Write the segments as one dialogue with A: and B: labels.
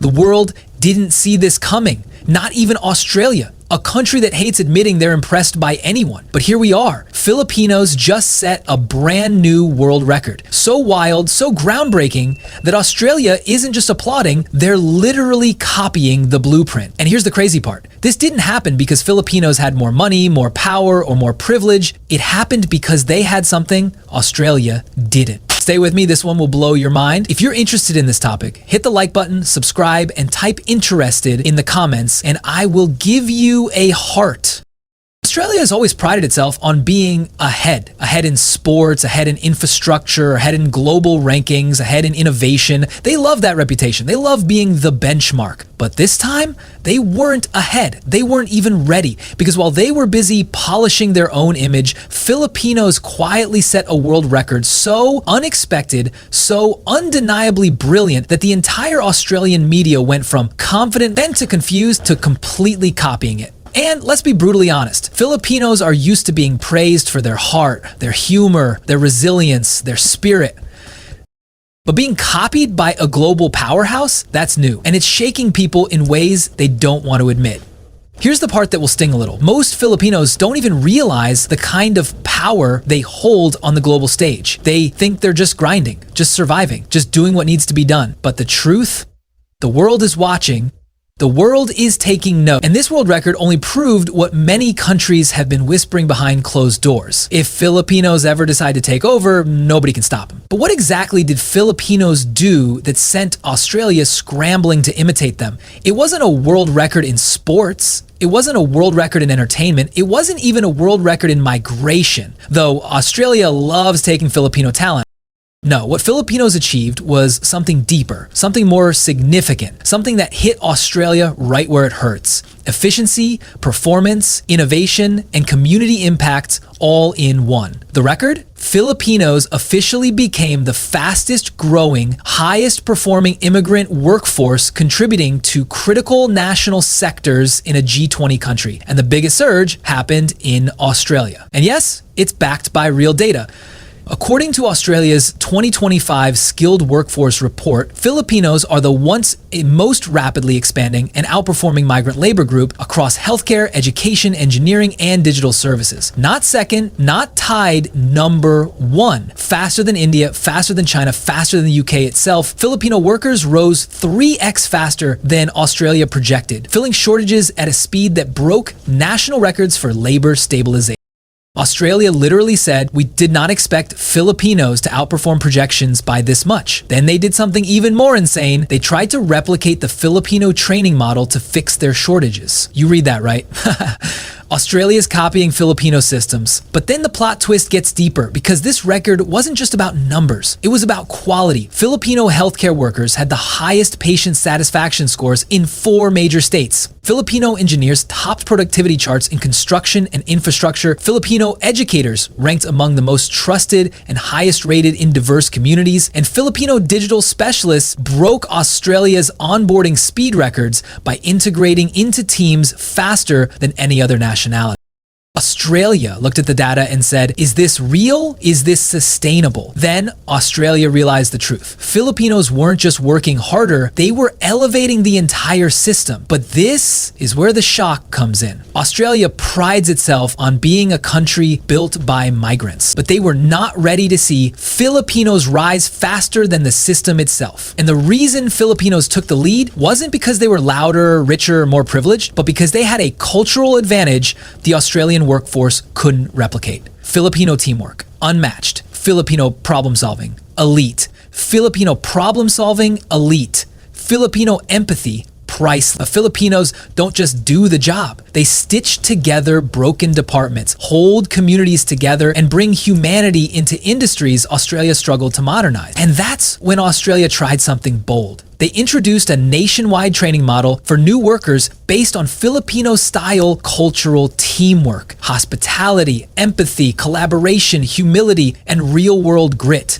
A: The world didn't see this coming, not even Australia, a country that hates admitting they're impressed by anyone. But here we are. Filipinos just set a brand new world record. So wild, so groundbreaking that Australia isn't just applauding, they're literally copying the blueprint. And here's the crazy part. This didn't happen because Filipinos had more money, more power, or more privilege. It happened because they had something Australia didn't. Stay with me, this one will blow your mind. If you're interested in this topic, hit the like button, subscribe, and type interested in the comments, and I will give you a heart. Australia has always prided itself on being ahead in sports, ahead in infrastructure, ahead in global rankings, ahead in innovation. They love that reputation. They love being the benchmark. But this time, they weren't ahead. They weren't even ready, because while they were busy polishing their own image, Filipinos quietly set a world record so unexpected, so undeniably brilliant that the entire Australian media went from confident then to confused to completely copying it. And let's be brutally honest, Filipinos are used to being praised for their heart, their humor, their resilience, their spirit. But being copied by a global powerhouse, that's new. And it's shaking people in ways they don't want to admit. Here's the part that will sting a little. Most Filipinos don't even realize the kind of power they hold on the global stage. They think they're just grinding, just surviving, just doing what needs to be done. But the truth, the world is watching. The world is taking note, and this world record only proved what many countries have been whispering behind closed doors. If Filipinos ever decide to take over, nobody can stop them. But what exactly did Filipinos do that sent Australia scrambling to imitate them? It wasn't a world record in sports. It wasn't a world record in entertainment. It wasn't even a world record in migration, though Australia loves taking Filipino talent. No, what Filipinos achieved was something deeper, something more significant, something that hit Australia right where it hurts. Efficiency, performance, innovation, and community impact all in one. The record? Filipinos officially became the fastest growing, highest performing immigrant workforce, contributing to critical national sectors in a G20 country. And the biggest surge happened in Australia. And yes, it's backed by real data. According to Australia's 2025 Skilled Workforce Report, Filipinos are the once most rapidly expanding and outperforming migrant labor group across healthcare, education, engineering, and digital services. Not second, not tied, number one. Faster than India, faster than China, faster than the UK itself, Filipino workers rose 3x faster than Australia projected, filling shortages at a speed that broke national records for labor stabilization. Australia literally said, we did not expect Filipinos to outperform projections by this much. Then they did something even more insane. They tried to replicate the Filipino training model to fix their shortages. You read that, right? Australia is copying Filipino systems. But then the plot twist gets deeper, because this record wasn't just about numbers. It was about quality. Filipino healthcare workers had the highest patient satisfaction scores in 4 major states. Filipino engineers topped productivity charts in construction and infrastructure. Filipino educators ranked among the most trusted and highest rated in diverse communities. And Filipino digital specialists broke Australia's onboarding speed records by integrating into teams faster than any other nationality. Australia looked at the data and said, is this real? Is this sustainable? Then Australia realized the truth. Filipinos weren't just working harder, they were elevating the entire system. But this is where the shock comes in. Australia prides itself on being a country built by migrants, but they were not ready to see Filipinos rise faster than the system itself. And the reason Filipinos took the lead wasn't because they were louder, richer, more privileged, but because they had a cultural advantage the Australian workforce couldn't replicate. Filipino teamwork, unmatched. Filipino problem solving, elite. Filipino problem solving, elite. Filipino empathy, priceless. Filipinos don't just do the job. They stitch together broken departments, hold communities together, and bring humanity into industries Australia struggled to modernize. And that's when Australia tried something bold. They introduced a nationwide training model for new workers based on Filipino-style cultural teamwork, hospitality, empathy, collaboration, humility, and real-world grit.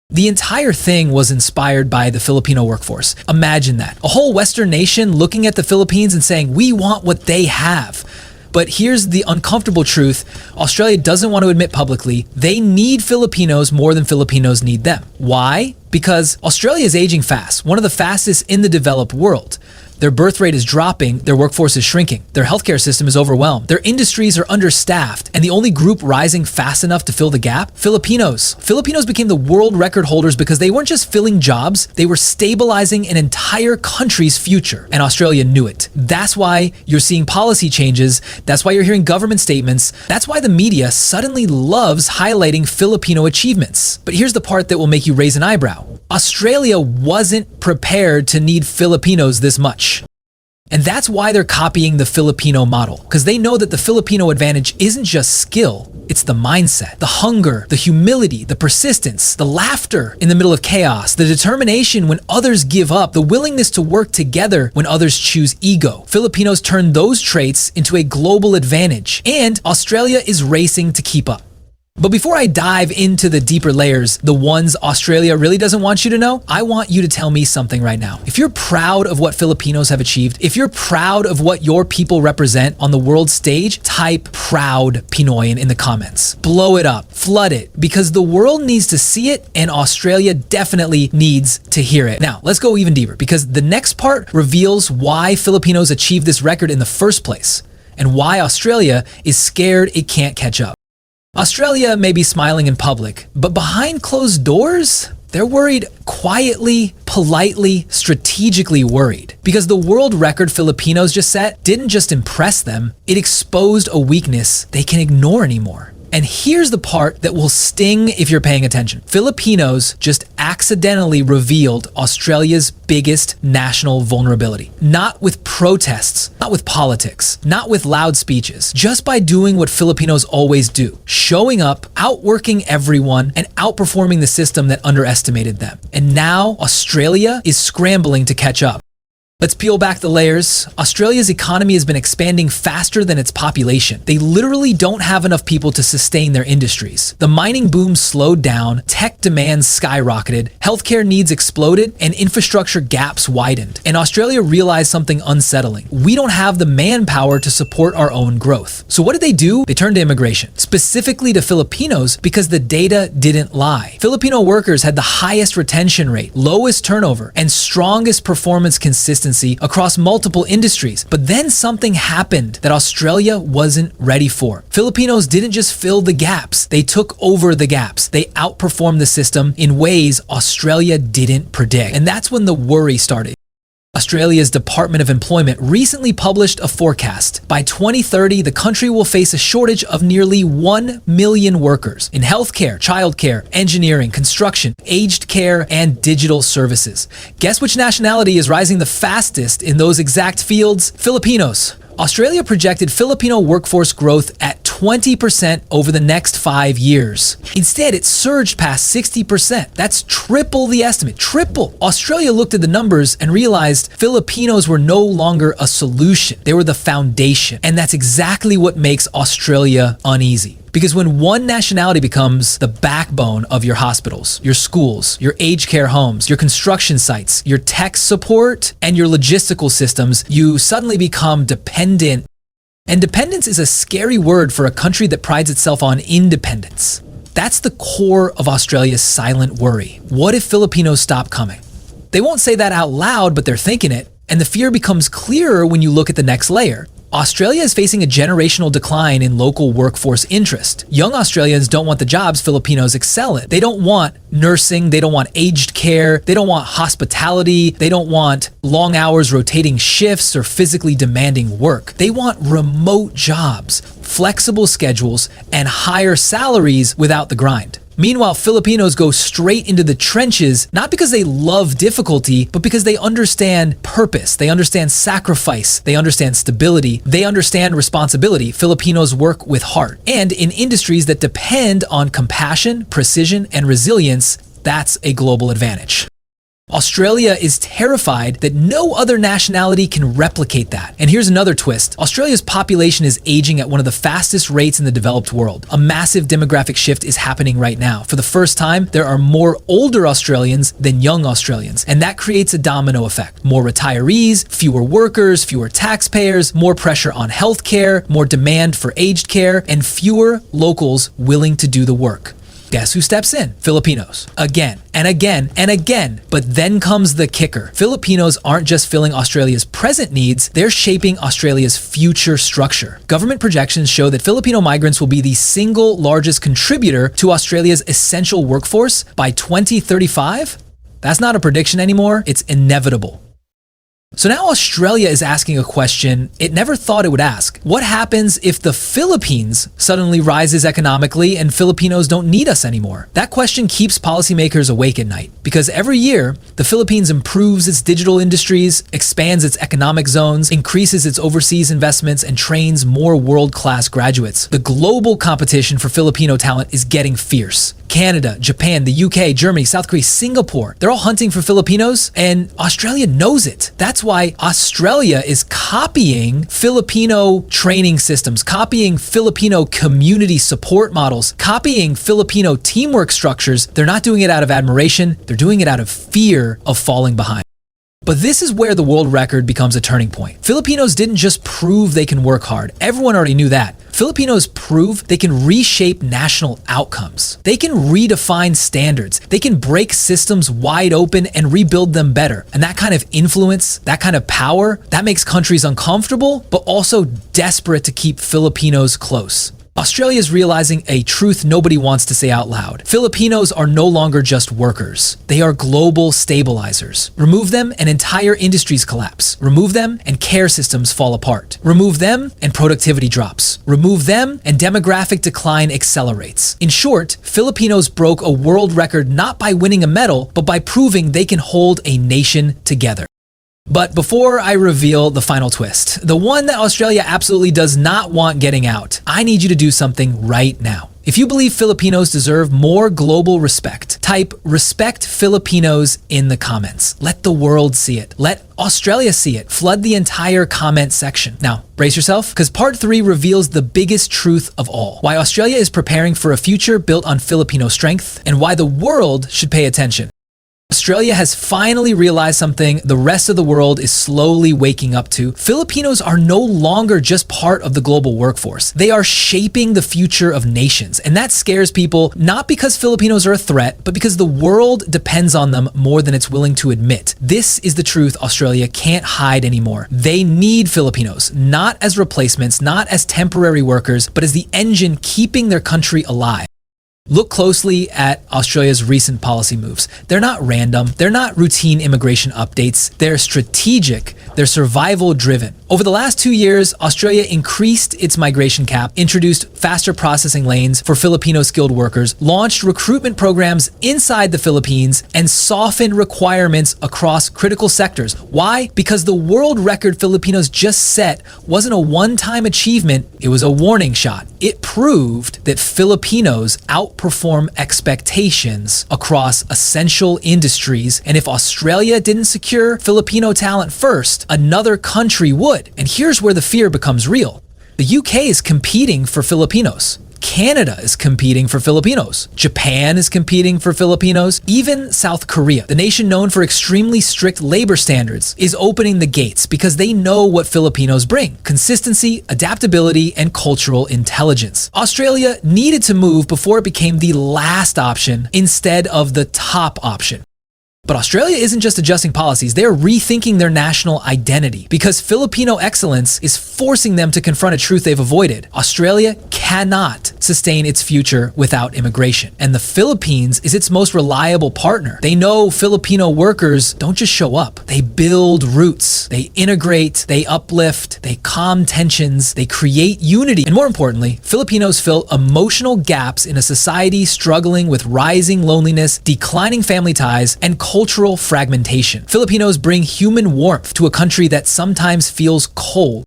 A: The entire thing was inspired by the Filipino workforce. Imagine that. A whole Western nation looking at the Philippines and saying, we want what they have. But here's the uncomfortable truth. Australia doesn't want to admit publicly they need Filipinos more than Filipinos need them. Why? Because Australia is aging fast, one of the fastest in the developed world. Their birth rate is dropping, their workforce is shrinking, their healthcare system is overwhelmed, their industries are understaffed, and the only group rising fast enough to fill the gap? Filipinos. Filipinos became the world record holders because they weren't just filling jobs, they were stabilizing an entire country's future, and Australia knew it. That's why you're seeing policy changes, that's why you're hearing government statements, that's why the media suddenly loves highlighting Filipino achievements. But here's the part that will make you raise an eyebrow. Australia wasn't prepared to need Filipinos this much. And that's why they're copying the Filipino model, because they know that the Filipino advantage isn't just skill, it's the mindset, the hunger, the humility, the persistence, the laughter in the middle of chaos, the determination when others give up, the willingness to work together when others choose ego. Filipinos turn those traits into a global advantage, and Australia is racing to keep up. But before I dive into the deeper layers, the ones Australia really doesn't want you to know, I want you to tell me something right now. If you're proud of what Filipinos have achieved, if you're proud of what your people represent on the world stage, type proud Pinoy in the comments. Blow it up, flood it, because the world needs to see it and Australia definitely needs to hear it. Now, let's go even deeper, because the next part reveals why Filipinos achieved this record in the first place and why Australia is scared it can't catch up. Australia may be smiling in public, but behind closed doors, they're worried quietly, politely, strategically worried. Because the world record Filipinos Just Set didn't just impress them, it exposed a weakness they can ignore anymore. And here's the part that will sting if you're paying attention. Filipinos just accidentally revealed Australia's biggest national vulnerability. Not with protests, not with politics, not with loud speeches, just by doing what Filipinos always do. Showing up, outworking everyone, and outperforming the system that underestimated them. And now Australia is scrambling to catch up. Let's peel back the layers. Australia's economy has been expanding faster than its population. They literally don't have enough people to sustain their industries. The mining boom slowed down, tech demands skyrocketed, healthcare needs exploded, and infrastructure gaps widened. And Australia realized something unsettling. We don't have the manpower to support our own growth. So what did they do? They turned to immigration, specifically to Filipinos, because the data didn't lie. Filipino workers had the highest retention rate, lowest turnover, and strongest performance consistency across multiple industries. But then something happened that Australia wasn't ready for. Filipinos didn't just fill the gaps, they took over the gaps. They outperformed the system in ways Australia didn't predict. And that's when the worry started. Australia's Department of Employment recently published a forecast. By 2030, the country will face a shortage of nearly 1 million workers in healthcare, childcare, engineering, construction, aged care, and digital services. Guess which nationality is rising the fastest in those exact fields? Filipinos. Australia projected Filipino workforce growth at 20% over the next 5 years. Instead, it surged past 60%. That's triple the estimate. Triple. Australia looked at the numbers and realized Filipinos were no longer a solution. They were the foundation. And that's exactly what makes Australia uneasy. Because when one nationality becomes the backbone of your hospitals, your schools, your aged care homes, your construction sites, your tech support, and your logistical systems, you suddenly become dependent. And dependence is a scary word for a country that prides itself on independence. That's the core of Australia's silent worry. What if Filipinos stop coming? They won't say that out loud, but they're thinking it. And the fear becomes clearer when you look at the next layer. Australia is facing a generational decline in local workforce interest. Young Australians don't want the jobs Filipinos excel in. They don't want nursing, they don't want aged care, they don't want hospitality, they don't want long hours rotating shifts or physically demanding work. They want remote jobs, flexible schedules, and higher salaries without the grind. Meanwhile, Filipinos go straight into the trenches, not because they love difficulty, but because they understand purpose, they understand sacrifice, they understand stability, they understand responsibility. Filipinos work with heart. And in industries that depend on compassion, precision, and resilience, that's a global advantage. Australia is terrified that no other nationality can replicate that. And here's another twist. Australia's population is aging at one of the fastest rates in the developed world. A massive demographic shift is happening right now. For the first time, there are more older Australians than young Australians. And that creates a domino effect. More retirees, fewer workers, fewer taxpayers, more pressure on healthcare, more demand for aged care, and fewer locals willing to do the work. Guess who steps in? Filipinos. Again and again and again. But then comes the kicker. Filipinos aren't just filling Australia's present needs, they're shaping Australia's future structure. Government projections show that Filipino migrants will be the single largest contributor to Australia's essential workforce by 2035. That's not a prediction anymore, it's inevitable. So now Australia is asking a question it never thought it would ask. What happens if the Philippines suddenly rises economically and Filipinos don't need us anymore? That question keeps policymakers awake at night because every year, the Philippines improves its digital industries, expands its economic zones, increases its overseas investments, and trains more world-class graduates. The global competition for Filipino talent is getting fierce. Canada, Japan, the UK, Germany, South Korea, Singapore, they're all hunting for Filipinos, and Australia knows it. That's why Australia is copying Filipino training systems, copying Filipino community support models, copying Filipino teamwork structures. They're not doing it out of admiration, they're doing it out of fear of falling behind. But this is where the world record becomes a turning point. Filipinos didn't just prove they can work hard. Everyone already knew that. Filipinos prove they can reshape national outcomes. They can redefine standards. They can break systems wide open and rebuild them better. And that kind of influence, that kind of power, that makes countries uncomfortable, but also desperate to keep Filipinos close. Australia is realizing a truth nobody wants to say out loud. Filipinos are no longer just workers. They are global stabilizers. Remove them and entire industries collapse. Remove them and care systems fall apart. Remove them and productivity drops. Remove them and demographic decline accelerates. In short, Filipinos broke a world record not by winning a medal, but by proving they can hold a nation together. But before I reveal the final twist, the one that Australia absolutely does not want getting out, I need you to do something right now. If you believe Filipinos deserve more global respect, type "respect Filipinos" in the comments. Let the world see it. Let Australia see it. Flood the entire comment section. Now, brace yourself, because part 3 reveals the biggest truth of all. Why Australia is preparing for a future built on Filipino strength, and why the world should pay attention. Australia has finally realized something the rest of the world is slowly waking up to. Filipinos are no longer just part of the global workforce. They are shaping the future of nations. And that scares people, not because Filipinos are a threat, but because the world depends on them more than it's willing to admit. This is the truth Australia can't hide anymore. They need Filipinos, not as replacements, not as temporary workers, but as the engine keeping their country alive. Look closely at Australia's recent policy moves. They're not random. They're not routine immigration updates. They're strategic. They're survival driven. Over the last 2 years, Australia increased its migration cap, introduced faster processing lanes for Filipino skilled workers, launched recruitment programs inside the Philippines, and softened requirements across critical sectors. Why? Because the world record Filipinos Just Set wasn't a one-time achievement, it was a warning shot. It proved that Filipinos outperform expectations across essential industries, and if Australia didn't secure Filipino talent first, another country would. And here's where the fear becomes real. The UK is competing for Filipinos. Canada is competing for Filipinos. Japan is competing for Filipinos. Even South Korea, the nation known for extremely strict labor standards, is opening the gates because they know what Filipinos bring: consistency, adaptability, and cultural intelligence. Australia needed to move before it became the last option instead of the top option. But Australia isn't just adjusting policies, they're rethinking their national identity because Filipino excellence is forcing them to confront a truth they've avoided. Australia cannot sustain its future without immigration, and the Philippines is its most reliable partner. They know Filipino workers don't just show up, they build roots, they integrate, they uplift, they calm tensions, they create unity, and more importantly, Filipinos fill emotional gaps in a society struggling with rising loneliness, declining family ties, and cultural fragmentation. Filipinos bring human warmth to a country that sometimes feels cold.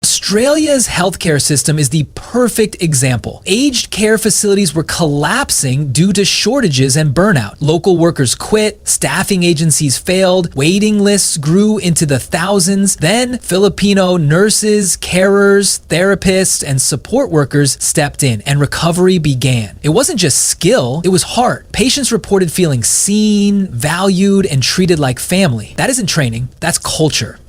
A: Australia's healthcare system is the perfect example. Aged care facilities were collapsing due to shortages and burnout. Local workers quit, staffing agencies failed, waiting lists grew into the thousands. Then Filipino nurses, carers, therapists, and support workers stepped in, and recovery began. It wasn't just skill, it was heart. Patients reported feeling seen, valued, and treated like family. That isn't training, that's culture.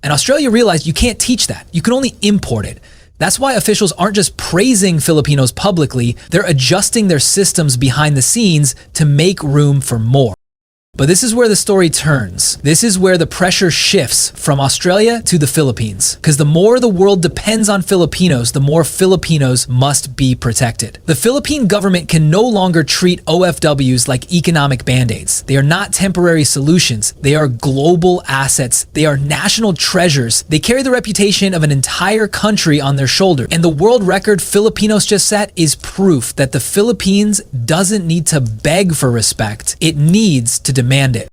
A: And Australia realized you can't teach that. You can only import it. That's why officials aren't just praising Filipinos publicly, they're adjusting their systems behind the scenes to make room for more. But this is where the story turns. This is where the pressure shifts from Australia to the Philippines. Because the more the world depends on Filipinos, the more Filipinos must be protected. The Philippine government can no longer treat OFWs like economic band-aids. They are not temporary solutions. They are global assets. They are national treasures. They carry the reputation of an entire country on their shoulder. And the world record Filipinos Just Set is proof that the Philippines doesn't need to beg for respect. It needs to demand it.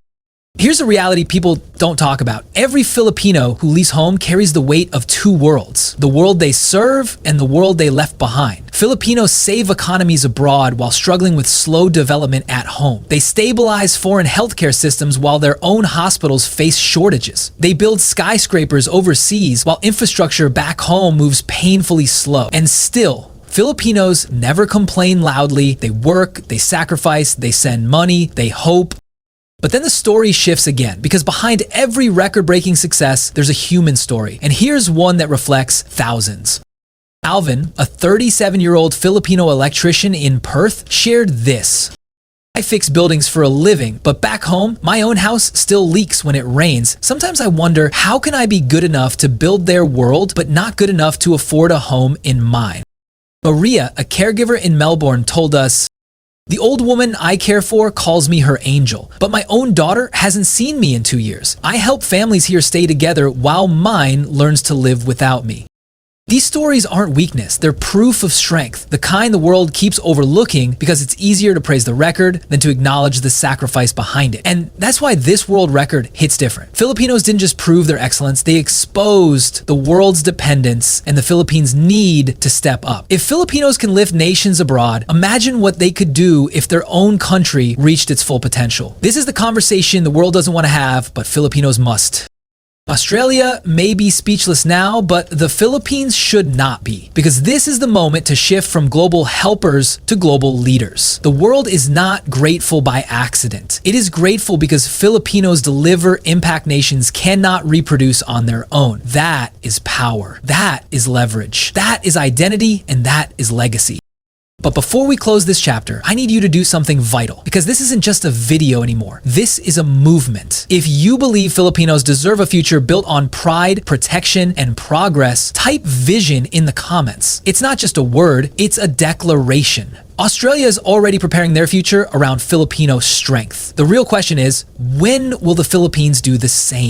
A: Here's a reality people don't talk about. Every Filipino who leaves home carries the weight of two worlds, the world they serve and the world they left behind. Filipinos save economies abroad while struggling with slow development at home. They stabilize foreign healthcare systems while their own hospitals face shortages. They build skyscrapers overseas while infrastructure back home moves painfully slow. And still, Filipinos never complain loudly. They work, they sacrifice, they send money, they hope. But then the story shifts again, because behind every record-breaking success, there's a human story. And here's one that reflects thousands. Alvin, a 37-year-old Filipino electrician in Perth, shared this. I fix buildings for a living, but back home, my own house still leaks when it rains. Sometimes I wonder, how can I be good enough to build their world, but not good enough to afford a home in mine? Maria, a caregiver in Melbourne, told us, the old woman I care for calls me her angel, but my own daughter hasn't seen me in 2 years. I help families here stay together while mine learns to live without me. These stories aren't weakness, they're proof of strength, the kind the world keeps overlooking because it's easier to praise the record than to acknowledge the sacrifice behind it. And that's why this world record hits different. Filipinos didn't just prove their excellence, they exposed the world's dependence and the Philippines' need to step up. If Filipinos can lift nations abroad, imagine what they could do if their own country reached its full potential. This is the conversation the world doesn't want to have, but Filipinos must. Australia may be speechless now, but the Philippines should not be, because this is the moment to shift from global helpers to global leaders. The world is not grateful by accident. It is grateful because Filipinos deliver impact nations cannot reproduce on their own. That is power. That is leverage. That is identity, and that is legacy. But before we close this chapter, I need you to do something vital, because this isn't just a video anymore. This is a movement. If you believe Filipinos deserve a future built on pride, protection, and progress, type vision in the comments. It's not just a word, it's a declaration. Australia is already preparing their future around Filipino strength. The real question is, when will the Philippines do the same?